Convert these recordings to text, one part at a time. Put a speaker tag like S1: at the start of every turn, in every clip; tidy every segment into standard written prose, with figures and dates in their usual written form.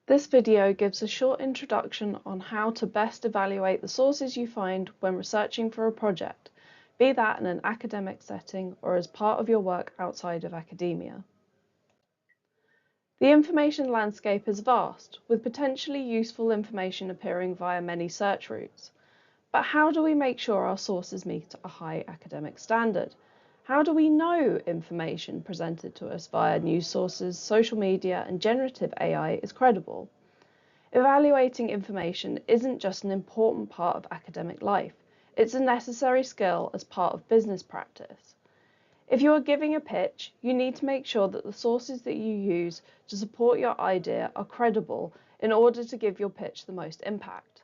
S1: This video gives a short introduction on how to best evaluate the sources you find when researching for a project, be that in an academic setting or as part of your work outside of academia. The information landscape is vast, with potentially useful information appearing via many search routes. But how do we make sure our sources meet a high academic standard? How do we know information presented to us via news sources, social media, and generative AI is credible? Evaluating information isn't just an important part of academic life, it's a necessary skill as part of business practice. If you are giving a pitch, you need to make sure that the sources that you use to support your idea are credible in order to give your pitch the most impact.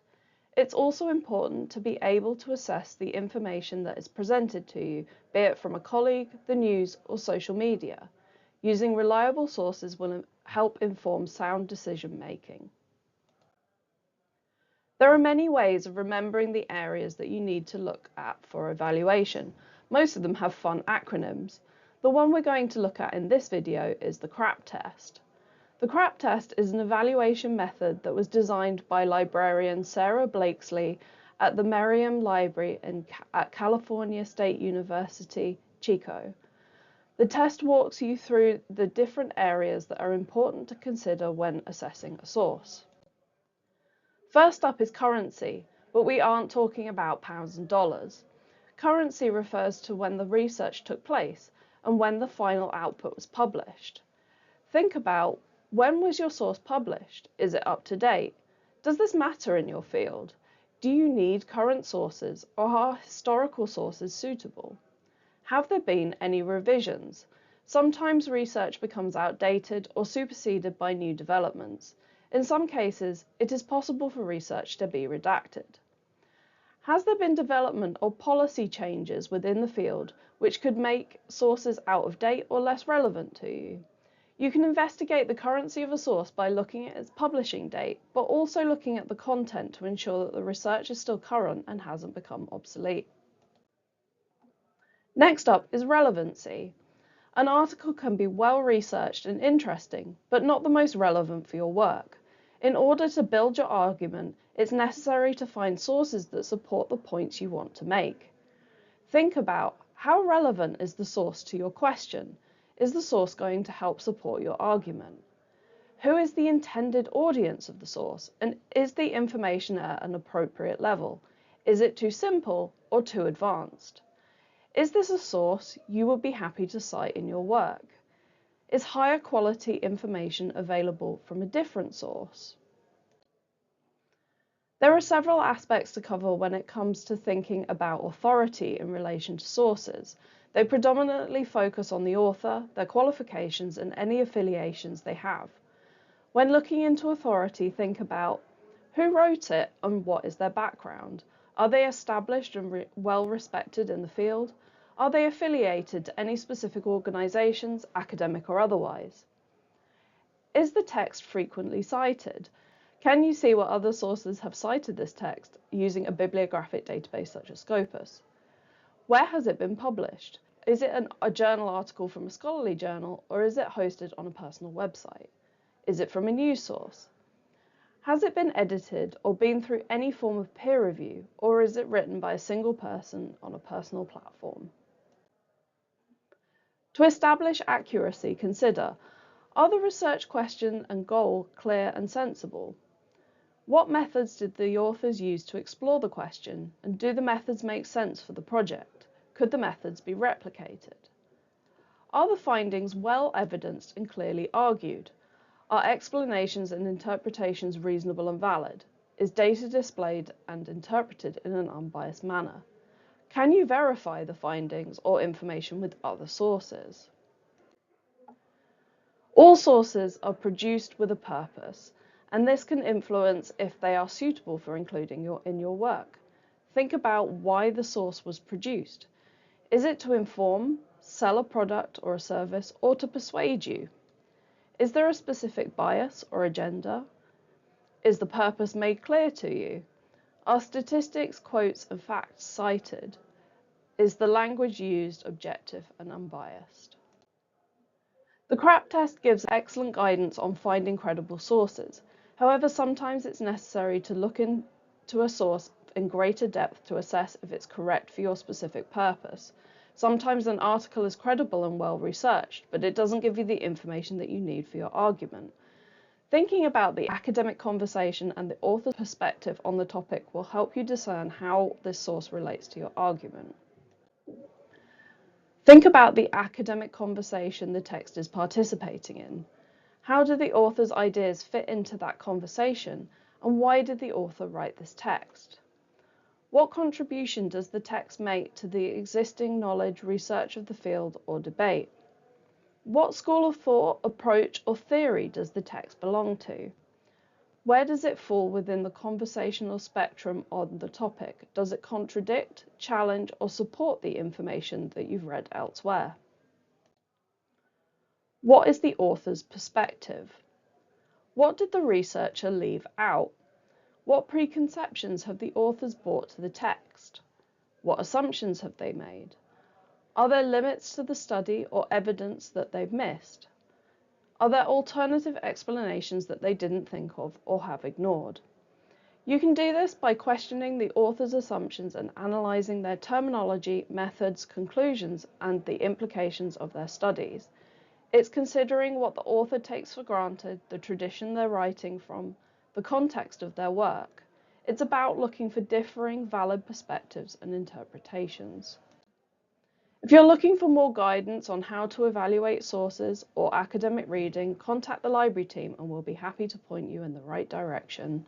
S1: It's also important to be able to assess the information that is presented to you, be it from a colleague, the news, or social media. Using reliable sources will help inform sound decision making. There are many ways of remembering the areas that you need to look at for evaluation. Most of them have fun acronyms. The one we're going to look at in this video is the CRAP test. The CRAP test is an evaluation method that was designed by librarian Sarah Blakesley at the Merriam Library at California State University, Chico. The test walks you through the different areas that are important to consider when assessing a source. First up is currency, but we aren't talking about pounds and dollars. Currency refers to when the research took place and when the final output was published. Think about, when was your source published? Is it up to date? Does this matter in your field? Do you need current sources, or are historical sources suitable? Have there been any revisions? Sometimes research becomes outdated or superseded by new developments. In some cases, it is possible for research to be redacted. Has there been development or policy changes within the field which could make sources out of date or less relevant to you? You can investigate the currency of a source by looking at its publishing date, but also looking at the content to ensure that the research is still current and hasn't become obsolete. Next up is relevancy. An article can be well researched and interesting, but not the most relevant for your work. In order to build your argument, it's necessary to find sources that support the points you want to make. Think about, how relevant is the source to your question? Is the source going to help support your argument? Who is the intended audience of the source, and is the information at an appropriate level? Is it too simple or too advanced? Is this a source you would be happy to cite in your work? Is higher quality information available from a different source? There are several aspects to cover when it comes to thinking about authority in relation to sources. They predominantly focus on the author, their qualifications, and any affiliations they have. When looking into authority, think about who wrote it and what is their background. Are they established and well respected in the field? Are they affiliated to any specific organisations, academic or otherwise? Is the text frequently cited? Can you see what other sources have cited this text using a bibliographic database such as Scopus? Where has it been published? Is it a journal article from a scholarly journal, or is it hosted on a personal website? Is it from a news source? Has it been edited or been through any form of peer review, or is it written by a single person on a personal platform? To establish accuracy, consider, are the research question and goal clear and sensible? What methods did the authors use to explore the question, and do the methods make sense for the project? Could the methods be replicated? Are the findings well evidenced and clearly argued? Are explanations and interpretations reasonable and valid? Is data displayed and interpreted in an unbiased manner? Can you verify the findings or information with other sources? All sources are produced with a purpose, and this can influence if they are suitable for including in your work. Think about why the source was produced. Is it to inform, sell a product or a service, or to persuade you? Is there a specific bias or agenda? Is the purpose made clear to you? Are statistics, quotes, and facts cited? Is the language used objective and unbiased? The CRAP test gives excellent guidance on finding credible sources. However, sometimes it's necessary to look into a source in greater depth to assess if it's correct for your specific purpose. Sometimes an article is credible and well researched, but it doesn't give you the information that you need for your argument. Thinking about the academic conversation and the author's perspective on the topic will help you discern how this source relates to your argument. Think about the academic conversation the text is participating in. How do the author's ideas fit into that conversation, and why did the author write this text? What contribution does the text make to the existing knowledge, research of the field, or debate? What school of thought, approach, or theory does the text belong to? Where does it fall within the conversational spectrum on the topic? Does it contradict, challenge, or support the information that you've read elsewhere? What is the author's perspective? What did the researcher leave out? What preconceptions have the authors brought to the text? What assumptions have they made? Are there limits to the study or evidence that they've missed? Are there alternative explanations that they didn't think of or have ignored? You can do this by questioning the author's assumptions and analysing their terminology, methods, conclusions, and the implications of their studies. It's considering what the author takes for granted, the tradition they're writing from, the context of their work. It's about looking for differing, valid perspectives and interpretations. If you're looking for more guidance on how to evaluate sources or academic reading, contact the library team and we'll be happy to point you in the right direction.